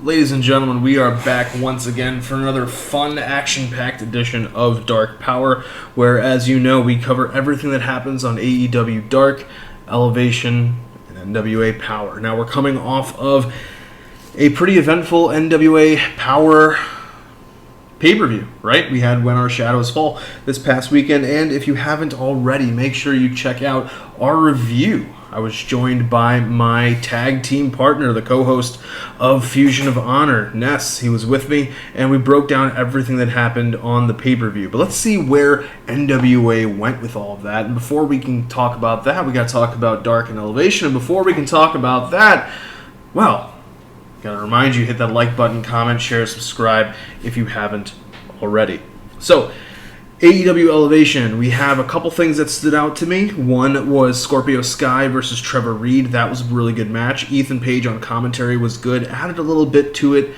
Ladies and gentlemen, we are back once again for another fun, action-packed edition of Dark Powerrr, where, as you know, we cover everything that happens on AEW Dark Elevation and NWA Powerrr. Now, we're coming off of a pretty eventful NWA Powerrr pay-per-view, right? We had When Our Shadows Fall this past weekend, and if you haven't already, make sure you check out our review. I was joined by my tag team partner, the co-host of Fusion of Honor, Ness. He was with me, and we broke down everything that happened on the pay-per-view. But let's see where NWA went with all of that. And before we can talk about that, we got to talk about Dark and Elevation. And before we can talk about that, well, gotta remind you, hit that like button, comment, share, subscribe if you haven't already. So, AEW Elevation, we have a couple things that stood out to me. One was Scorpio Sky versus Trevor Reed. That was a really good match. Ethan Page on commentary was good. Added a little bit to it.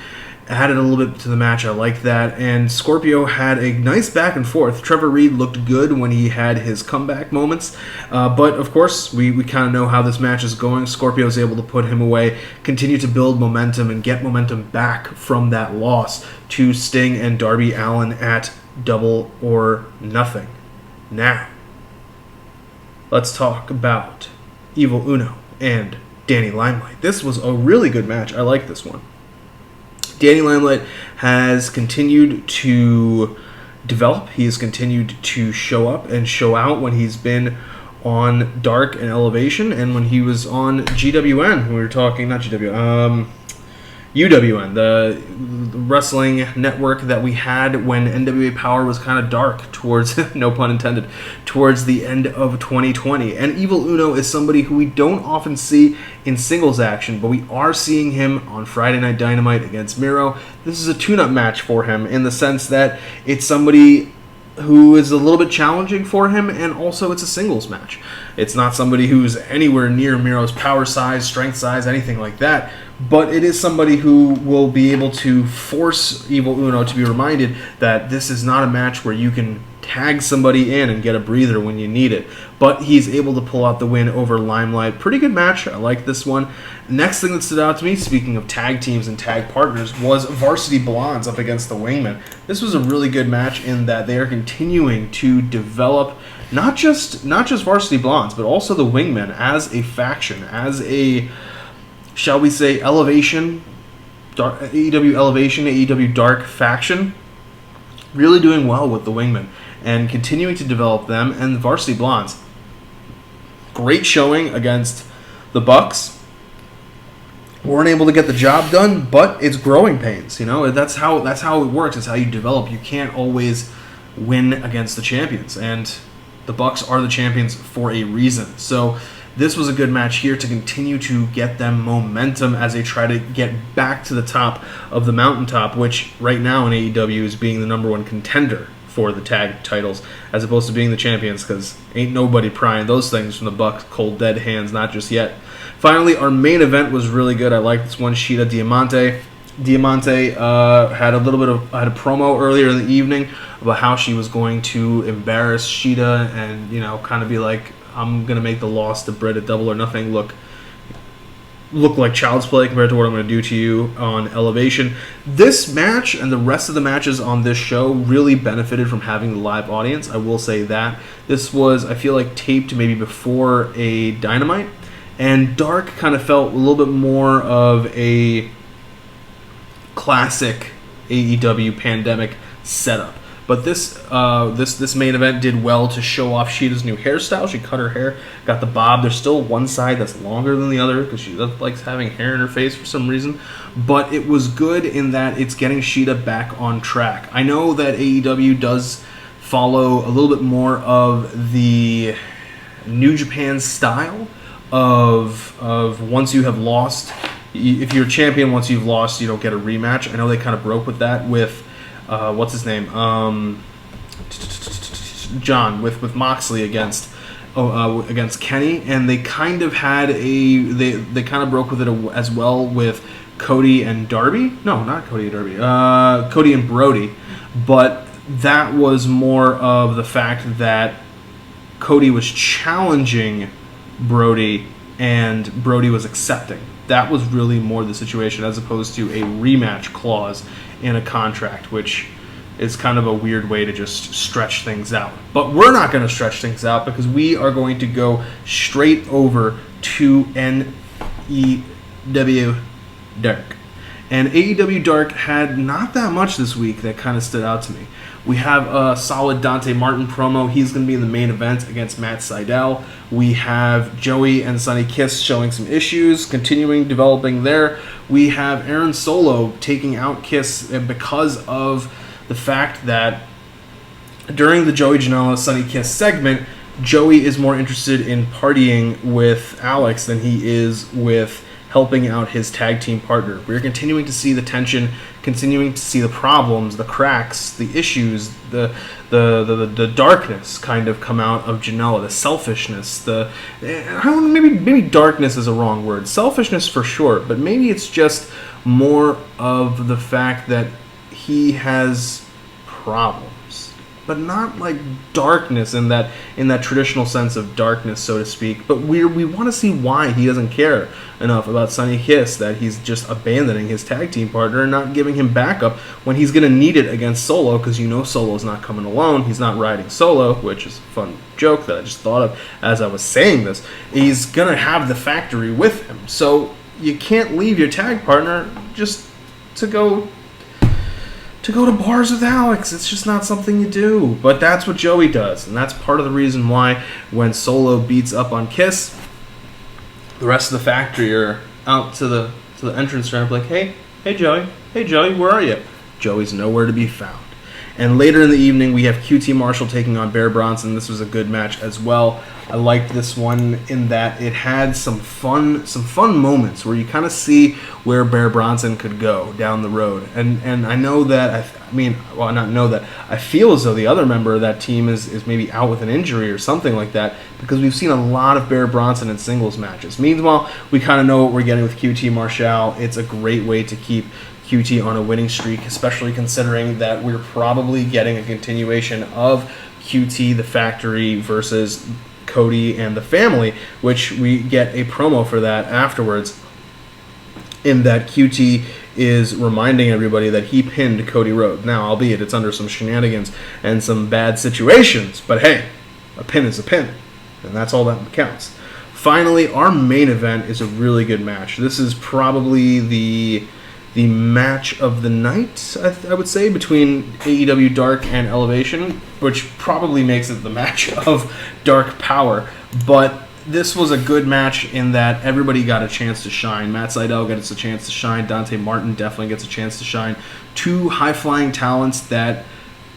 Added a little bit to the match. I like that. And Scorpio had a nice back and forth. Trevor Reed looked good when he had his comeback moments. But, of course, we kind of know how this match is going. Scorpio's able to put him away, continue to build momentum, and get momentum back from that loss to Sting and Darby Allin at Double or Nothing. Now, let's talk about Evil Uno and Danny Limelight. This was a really good match. I like this one. Danny Limelight has continued to develop. He has continued to show up and show out when he's been on Dark and Elevation, and when he was on GWN. We were talking, not GWN, UWN, the wrestling network that we had when NWA Powerrr was kind of dark towards, no pun intended, towards the end of 2020. And Evil Uno is somebody who we don't often see in singles action, but we are seeing him on Friday Night Dynamite against Miro. This is a tune-up match for him in the sense that it's somebody who is a little bit challenging for him, and also it's a singles match. It's not somebody who's anywhere near Miro's power size, strength size, anything like that, but it is somebody who will be able to force Evil Uno to be reminded that this is not a match where you can tag somebody in and get a breather when you need it. But he's able to pull out the win over Limelight. Pretty good match. I like this one. Next thing that stood out to me, speaking of tag teams and tag partners, was Varsity Blondes up against the Wingmen. This was a really good match in that they are continuing to develop not just Varsity Blondes, but also the Wingmen as a faction, as a, shall we say, Elevation, AEW Elevation, AEW Dark faction. Really doing well with the Wingmen and continuing to develop them. And the Varsity Blondes, great showing against the Bucks. Weren't able to get the job done, but it's growing pains. You know, that's how it works. It's how you develop. You can't always win against the champions, and the Bucks are the champions for a reason. So this was a good match here to continue to get them momentum as they try to get back to the top of the mountaintop, which right now in AEW is being the #1 contender for the tag titles, as opposed to being the champions, because ain't nobody prying those things from the Bucks' cold dead hands, not just yet. Finally, our main event was really good. I like this one, Shida Diamante. Diamante had a promo earlier in the evening about how she was going to embarrass Shida and, you know, kind of be like, I'm going to make the loss to Britt at Double or Nothing look like child's play compared to what I'm going to do to you on Elevation. This match and the rest of the matches on this show really benefited from having the live audience. I will say that. This was, I feel like, taped maybe before a Dynamite, and Dark kind of felt a little bit more of a classic AEW pandemic setup. But this main event did well to show off Shida's new hairstyle. She cut her hair, got the bob. There's still one side that's longer than the other because she likes having hair in her face for some reason. But it was good in that it's getting Shida back on track. I know that AEW does follow a little bit more of the New Japan style of once you have lost, if you're a champion, once you've lost, you don't get a rematch. I know they kind of broke with that with what's his name? John with Moxley against Kenny, and they kind of had they kind of broke with it as well with Cody and Darby. No, not Cody and Darby. Cody and Brody, but that was more of the fact that Cody was challenging Brody and Brody was accepting. that was really more the situation as opposed to a rematch clause in a contract, which is kind of a weird way to just stretch things out. But we're not going to stretch things out because we are going to go straight over to NEW Dark. And AEW Dark had not that much this week that kind of stood out to me. We have a solid Dante Martin promo. He's going to be in the main event against Matt Sydal. We have Joey and Sonny Kiss showing some issues, continuing developing there. We have Aaron Solo taking out Kiss because of the fact that during the Joey Janela Sonny Kiss segment, Joey is more interested in partying with Alex than he is with helping out his tag team partner. We're continuing to see the tension, continuing to see the problems, the cracks, the issues, the darkness kind of come out of Janela, the selfishness, maybe darkness is a wrong word. Selfishness for sure, but maybe it's just more of the fact that he has problems, but not like darkness in that traditional sense of darkness, so to speak. But we want to see why he doesn't care enough about Sonny Kiss, that he's just abandoning his tag team partner and not giving him backup when he's going to need it against Solo, because Solo's not coming alone. He's not riding solo, which is a fun joke that I just thought of as I was saying this. He's going to have the factory with him, so you can't leave your tag partner just to go to bars with Alex. It's just not something you do. But that's what Joey does, and that's part of the reason why when Solo beats up on Kiss, the rest of the factory are out to the entrance ramp like, hey Joey, where are you? Joey's nowhere to be found. And later in the evening, we have QT Marshall taking on Bear Bronson. This was a good match as well. I liked this one in that it had some fun moments where you kind of see where Bear Bronson could go down the road. And I know that, I feel as though the other member of that team is maybe out with an injury or something like that, because we've seen a lot of Bear Bronson in singles matches. Meanwhile, we kind of know what we're getting with QT Marshall. It's a great way to keep QT on a winning streak, especially considering that we're probably getting a continuation of QT, the Factory, versus Cody and the Family, which we get a promo for that afterwards, in that QT is reminding everybody that he pinned Cody Rhodes. Now, albeit it's under some shenanigans and some bad situations, but hey, a pin is a pin, and that's all that counts. Finally, our main event is a really good match. This is probably the match of the night, I would say, between AEW Dark and Elevation, which probably makes it the match of Dark Powerrr. But this was a good match in that everybody got a chance to shine. Matt Sydal gets a chance to shine. Dante Martin definitely gets a chance to shine. Two high-flying talents that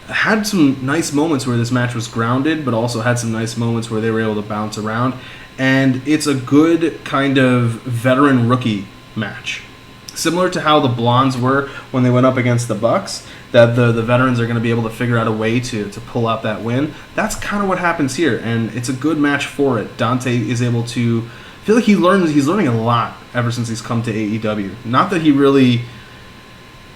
had some nice moments where this match was grounded, but also had some nice moments where they were able to bounce around. And it's a good kind of veteran-rookie match. Similar to how the Blondes were when they went up against the Bucks, that the veterans are going to be able to figure out a way to pull out that win. That's kind of what happens here, and it's a good match for it. Dante is able to I feel like he's learning a lot ever since he's come to AEW. Not that he really...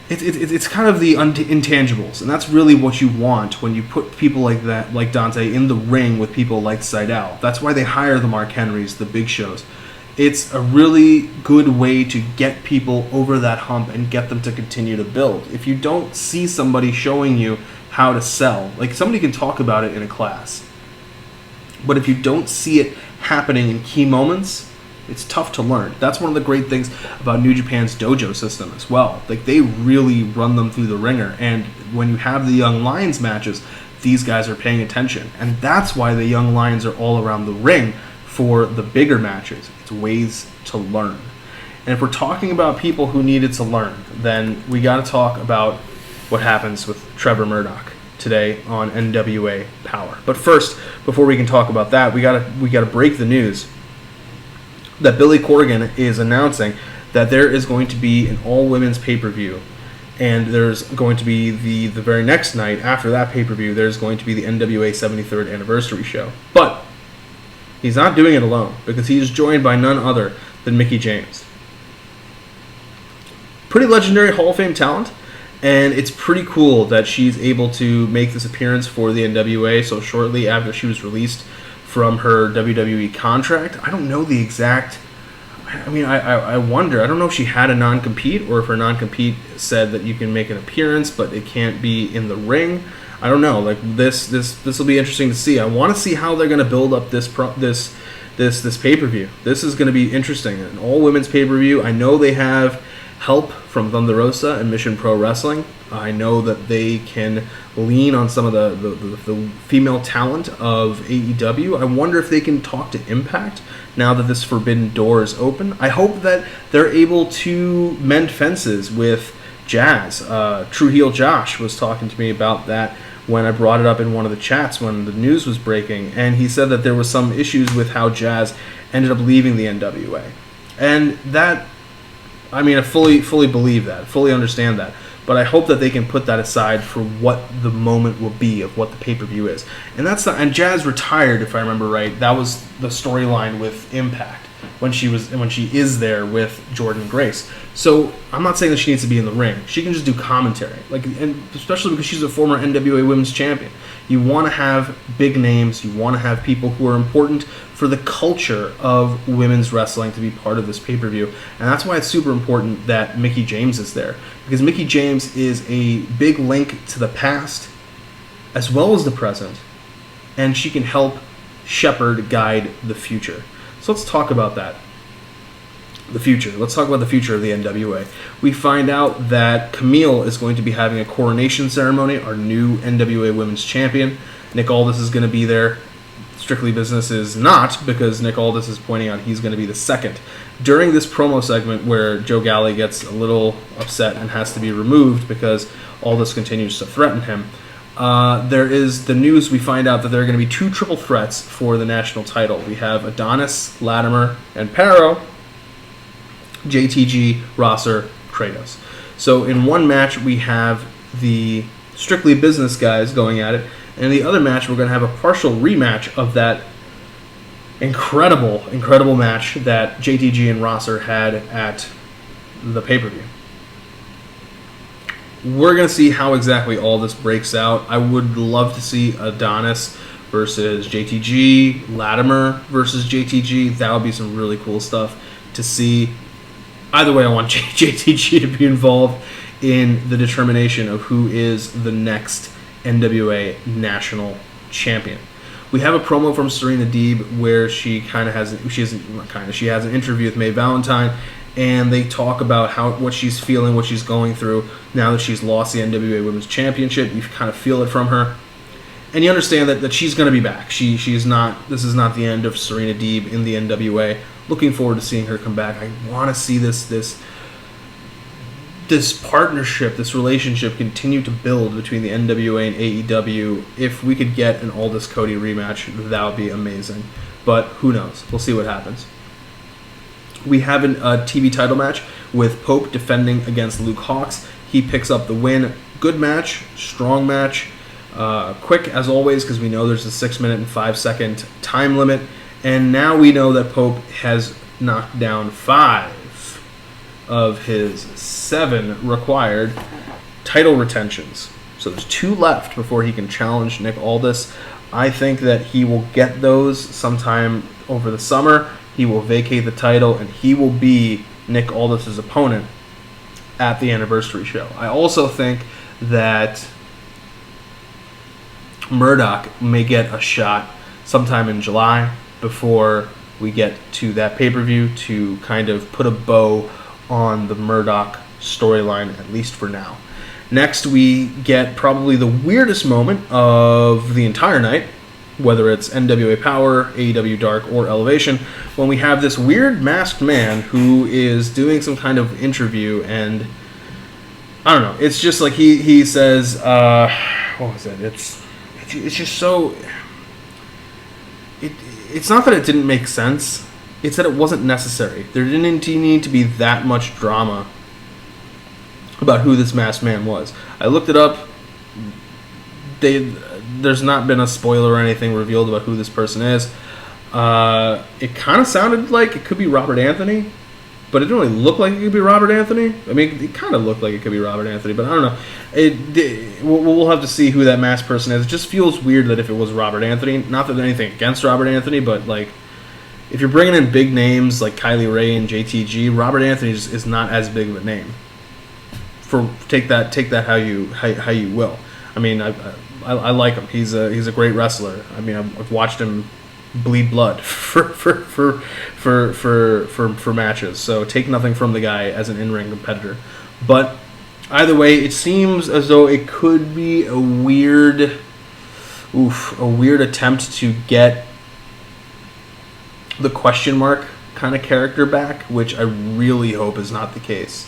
It's kind of the intangibles, and that's really what you want when you put people like that, like Dante, in the ring with people like Sydal. That's why they hire the Mark Henrys, the big shows. It's a really good way to get people over that hump and get them to continue to build. If you don't see somebody showing you how to sell, like somebody can talk about it in a class, but if you don't see it happening in key moments, it's tough to learn. That's one of the great things about New Japan's dojo system as well. Like, they really run them through the ringer, and when you have the Young Lions matches, these guys are paying attention, and that's why the Young Lions are all around the ring for the bigger matches. It's ways to learn. And if we're talking about people who needed to learn, then we got to talk about what happens with Trevor Murdoch today on NWA Powerrr. But first, before we can talk about that, we got to break the news that Billy Corgan is announcing that there is going to be an all-women's pay-per-view, and there's going to be the very next night after that pay-per-view, there's going to be the NWA 73rd anniversary show. But he's not doing it alone, because he is joined by none other than Mickie James. Pretty legendary Hall of Fame talent, and it's pretty cool that she's able to make this appearance for the NWA so shortly after she was released from her WWE contract. I don't know the exact I mean, I wonder. I don't know if she had a non-compete or if her non-compete said that you can make an appearance, but it can't be in the ring. I don't know. Like this will be interesting to see. I want to see how they're going to build up this pay-per-view. This is going to be interesting. An all-women's pay-per-view. I know they have help from Thunder Rosa and Mission Pro Wrestling. I know that they can lean on some of the female talent of AEW. I wonder if they can talk to Impact now that this forbidden door is open. I hope that they're able to mend fences with Jazz. True Heel Josh was talking to me about that when I brought it up in one of the chats when the news was breaking, and he said that there was some issues with how Jazz ended up leaving the NWA. And that, I mean, I fully believe that, fully understand that. But I hope that they can put that aside for what the moment will be of what the pay-per-view is. And and Jazz retired, if I remember right. That was the storyline with Impact when she is there with Jordynne Grace. So I'm not saying that she needs to be in the ring. She can just do commentary, and especially because she's a former NWA Women's Champion. You want to have big names. You want to have people who are important for the culture of women's wrestling to be part of this pay-per-view. And that's why it's super important that Mickie James is there. Because Mickie James is a big link to the past as well as the present. And she can help shepherd, guide the future. So let's talk about that. The future. Let's talk about the future of the NWA. We find out that Camille is going to be having a coronation ceremony, our new NWA Women's Champion. Nick Aldis is going to be there. Strictly Business is not, because Nick Aldis is pointing out he's going to be the second. During this promo segment where Joe Galli gets a little upset and has to be removed because Aldis continues to threaten him, there is the news. We find out that there are going to be 2 triple threats for the national title. We have Adonis, Latimer, and Perro, JTG, Rosser, Kratos. So in one match we have the Strictly Business guys going at it, and in the other match we're going to have a partial rematch of that incredible match that JTG and Rosser had at the pay-per-view. We're going to see how exactly all this breaks out. I would love to see Adonis versus JTG, Latimer versus JTG. That would be some really cool stuff to see. Either way, I want JTG to be involved in the determination of who is the next NWA National Champion. We have a promo from Serena Deeb where she has an interview with Mae Valentine, and they talk about what she's feeling, what she's going through now that she's lost the NWA Women's Championship. You kind of feel it from her, and you understand that she's going to be back. She's not. This is not the end of Serena Deeb in the NWA. Looking forward to seeing her come back. I want to see this partnership, this relationship continue to build between the NWA and AEW. If we could get an Aldis Cody rematch, that would be amazing. But who knows? We'll see what happens. We have a TV title match with Pope defending against Luke Hawx. He picks up the win. Good match, strong match, quick as always, because we know there's a 6-minute and 5-second time limit. And now we know that Pope has knocked down 5 of his 7 required title retentions. So there's 2 left before he can challenge Nick Aldis. I think that he will get those sometime over the summer. He will vacate the title, and he will be Nick Aldis' opponent at the anniversary show. I also think that Murdoch may get a shot sometime in July before we get to that pay-per-view to kind of put a bow on the Murdoch storyline, at least for now. Next, we get probably the weirdest moment of the entire night, whether it's NWA Powerrr, AEW Dark, or Elevation, when we have this weird masked man who is doing some kind of interview, and I don't know, it's just like he says, what was it? It's just so... It's not that it didn't make sense, it's that it wasn't necessary. There didn't need to be that much drama about who this masked man was. I looked it up. There's not been a spoiler or anything revealed about who this person is. It kind of sounded like it could be Robert Anthony, but it didn't really look like it could be Robert Anthony. I mean, it kind of looked like it could be Robert Anthony, but I don't know. We'll have to see who that masked person is. It just feels weird that if it was Robert Anthony, not that anything against Robert Anthony, but like if you're bringing in big names like Kylie Ray and JTG, Robert Anthony is not as big of a name. Take that how you will. I mean, I like him. He's a great wrestler. I mean, I've watched him bleed blood for matches. So take nothing from the guy as an in-ring competitor. But either way, it seems as though it could be a weird attempt to get the question mark kind of character back, which I really hope is not the case,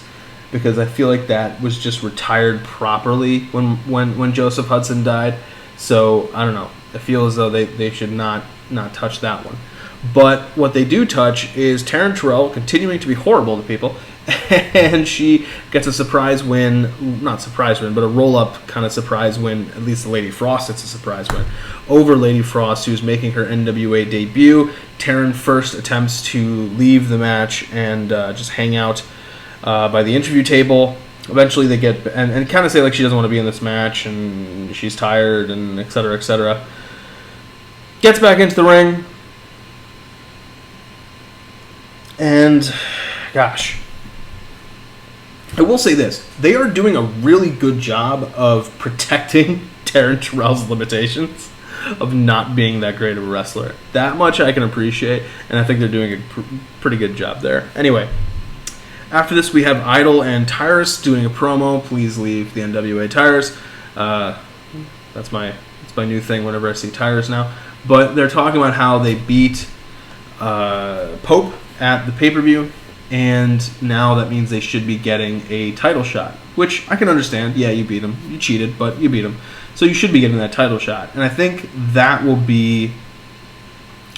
because I feel like that was just retired properly when Joseph Hudson died. So I don't know. I feel as though they should not touch that one. But what they do touch is Taryn Terrell continuing to be horrible to people, and she gets a surprise win, not surprise win, but a roll-up kind of surprise win, at least Lady Frost gets a surprise win, over Lady Frost, who's making her NWA debut. Taryn first attempts to leave the match and just hang out by the interview table. Eventually they get, and kind of say like she doesn't want to be in this match, and she's tired, and et cetera, et cetera. Gets back into the ring, and gosh, I will say this. They are doing a really good job of protecting Taryn Terrell's limitations of not being that great of a wrestler. That much I can appreciate, and I think they're doing a pretty good job there. Anyway, after this we have Idol and Tyrus doing a promo. Please leave the NWA Tyrus. That's my new thing whenever I see Tyrus now. But they're talking about how they beat Pope at the pay-per-view, and now that means they should be getting a title shot, which I can understand. Yeah, you beat him. You cheated, but you beat him. So you should be getting that title shot. And I think that will be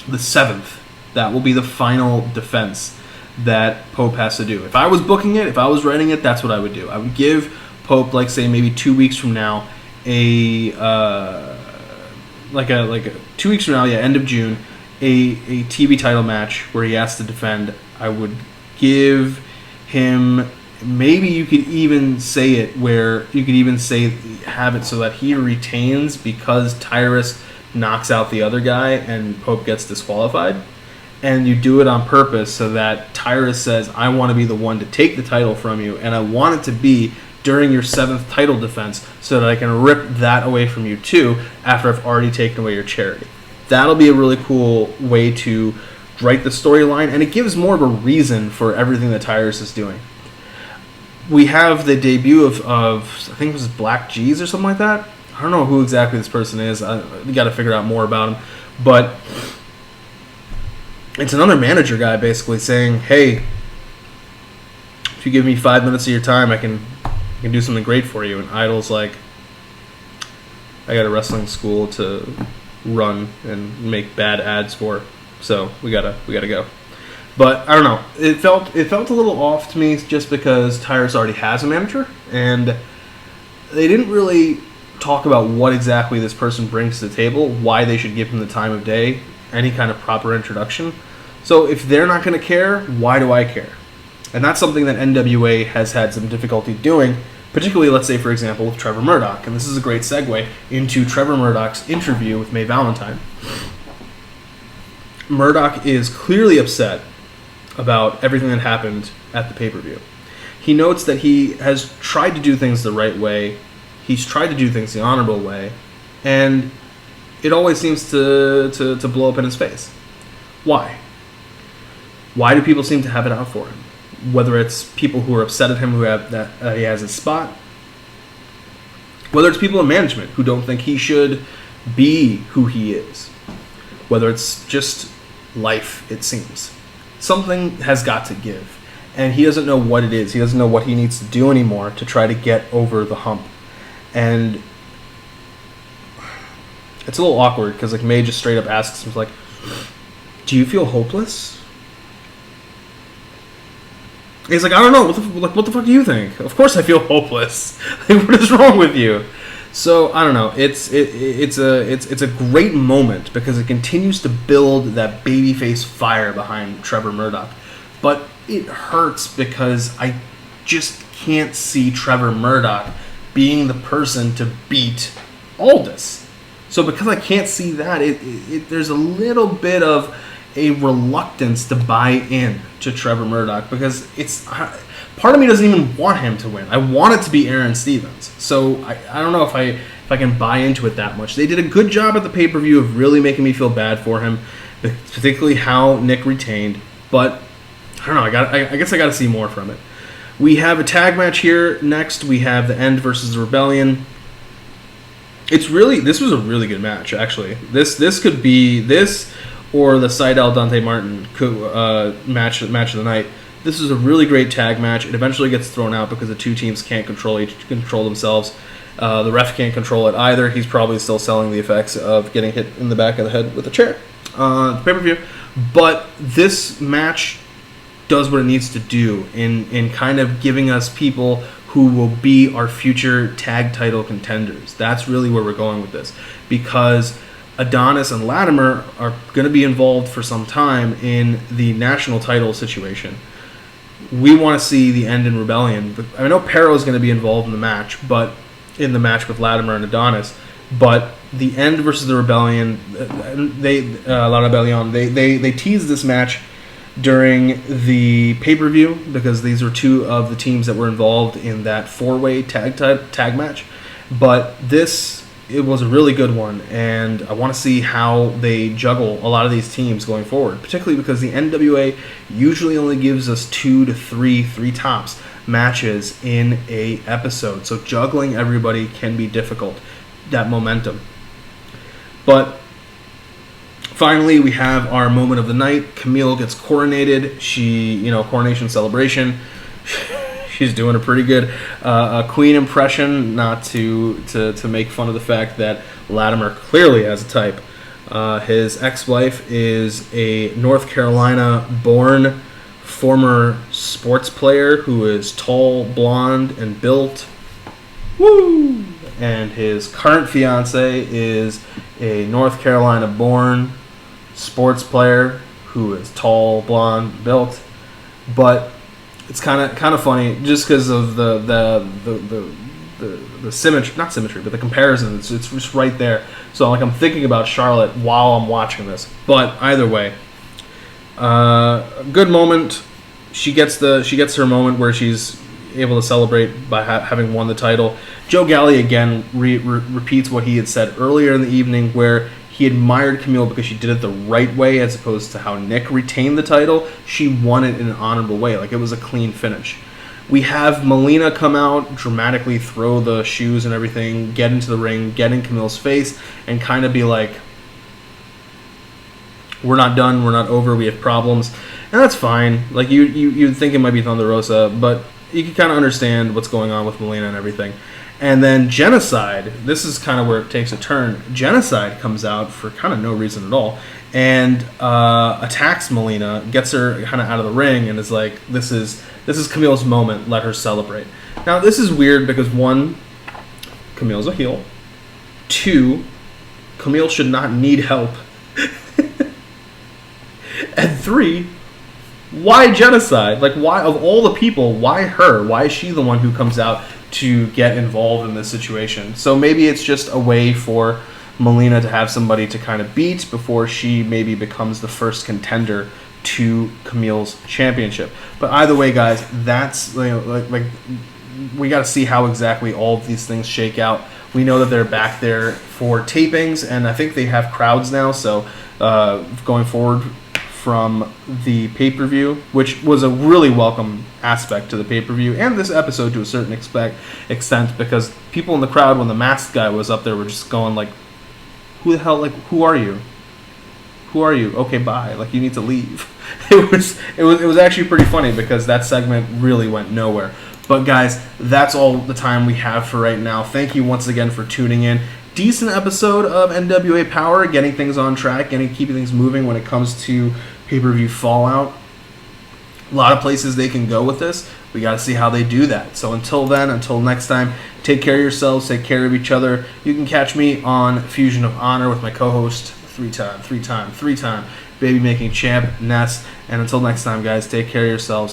the 7th. That will be the final defense that Pope has to do. If I was booking it, if I was writing it, that's what I would do. I would give Pope, like, say, maybe 2 weeks from now, like 2 weeks from now, end of June, a TV title match where he has to defend. I would give him, maybe you could even say it where you could even say have it so that he retains because Tyrus knocks out the other guy and Pope gets disqualified, and you do it on purpose so that Tyrus says, I want to be the one to take the title from you, and I want it to be during your 7th title defense so that I can rip that away from you too after I've already taken away your charity. That'll be a really cool way to write the storyline, and it gives more of a reason for everything that Tyrus is doing. We have the debut of I think it was Black G's or something like that. I don't know who exactly this person is. We got to figure out more about him. But it's another manager guy basically saying, hey, if you give me 5 minutes of your time, I can do something great for you. And Idol's like, I got a wrestling school to run and make bad ads for, so we gotta go. But I don't know. It felt a little off to me just because Tyrus already has a manager, and they didn't really talk about what exactly this person brings to the table, why they should give him the time of day, any kind of proper introduction. So if they're not going to care, why do I care? And that's something that NWA has had some difficulty doing, particularly, let's say, for example, with Trevor Murdoch. And this is a great segue into Trevor Murdoch's interview with Mae Valentine. Murdoch is clearly upset about everything that happened at the pay-per-view. He notes that he has tried to do things the right way. He's tried to do things the honorable way. And it always seems to blow up in his face. Why? Why do people seem to have it out for him? Whether it's people who are upset at him who have that he has his spot, whether it's people in management who don't think he should be who he is, whether it's just life, it seems. Something has got to give, and he doesn't know what it is. He doesn't know what he needs to do anymore to try to get over the hump. And it's a little awkward because like Mae just straight up asks him, like, do you feel hopeless? He's like, I don't know. What the fuck do you think? Of course I feel hopeless. Like, what is wrong with you? So I don't know. It's a great moment because it continues to build that babyface fire behind Trevor Murdoch. But it hurts because I just can't see Trevor Murdoch being the person to beat Aldis. So because I can't see that, there's a little bit of, a reluctance to buy in to Trevor Murdoch, because part of me doesn't even want him to win. I want it to be Aaron Stevens. So I don't know if I can buy into it that much. They did a good job at the pay-per-view of really making me feel bad for him, particularly how Nick retained. But I don't know. I guess I got to see more from it. We have a tag match here. Next, we have the End versus the Rebellion. This was a really good match, actually. This could be this or the Sydal Dante Martin match of the night. This is a really great tag match. It eventually gets thrown out because the two teams can't control themselves. The ref can't control it either. He's probably still selling the effects of getting hit in the back of the head with a chair. Pay-per-view. But this match does what it needs to do in kind of giving us people who will be our future tag title contenders. That's really where we're going with this, because Adonis and Latimer are going to be involved for some time in the national title situation. We want to see the End in Rebellion. I know Pero is going to be involved in the match, but in the match with Latimer and Adonis. But the End versus the Rebellion, La Rebellion, they teased this match during the pay-per-view because these were two of the teams that were involved in that four-way tag match. But it was a really good one, and I want to see how they juggle a lot of these teams going forward, particularly because the NWA usually only gives us three tops matches in a episode. So juggling everybody can be difficult, that momentum. But finally, we have our moment of the night. Camille gets coronated. Coronation celebration. She's doing a pretty good queen impression, not to make fun of the fact that Latimer clearly has a type. His ex-wife is a North Carolina-born former sports player who is tall, blonde, and built. Woo! And his current fiance is a North Carolina-born sports player who is tall, blonde, built. But it's kind of funny just because of the symmetry, not symmetry, but the comparison. It's just right there. So I'm thinking about Charlotte while I'm watching this. But either way, good moment. She gets her moment where she's able to celebrate by having won the title. Joe Galli again repeats what he had said earlier in the evening, where he admired Camille because she did it the right way as opposed to how Nick retained the title. She won it in an honorable way. Like, it was a clean finish. We have Melina come out, dramatically throw the shoes and everything, get into the ring, get in Camille's face, and kind of be like, we're not done, we're not over, we have problems. And that's fine. Like, you'd think it might be Thunder Rosa, but you can kind of understand what's going on with Melina and everything. And then Genocide, this is kind of where it takes a turn. Genocide comes out for kind of no reason at all and attacks Melina, gets her kind of out of the ring, and is like, this is Camille's moment, let her celebrate. Now, this is weird because, one, Camille's a heel. Two, Camille should not need help. And three, why Genocide? Like, why, of all the people, why her? Why is she the one who comes out to get involved in this situation? So maybe it's just a way for Melina to have somebody to kind of beat before she maybe becomes the first contender to Camille's championship. But either way, guys, that's like we got to see how exactly all of these things shake out. We know that they're back there for tapings, and I think they have crowds now. So going forward from the pay-per-view, which was a really welcome aspect to the pay-per-view and this episode to a certain extent, because people in the crowd when the masked guy was up there were just going like, who the hell, like, who are you? Who are you? Okay, bye. Like, you need to leave. It was actually pretty funny because that segment really went nowhere. But guys, that's all the time we have for right now. Thank you once again for tuning in. Decent episode of NWA Powerrr, getting things on track, keeping things moving when it comes to pay-per-view Fallout. A lot of places they can go with this. We got to see how they do that. So until then, until next time, take care of yourselves, take care of each other. You can catch me on Fusion of Honor with my co-host, three-time baby-making champ, Ness. And until next time, guys, take care of yourselves.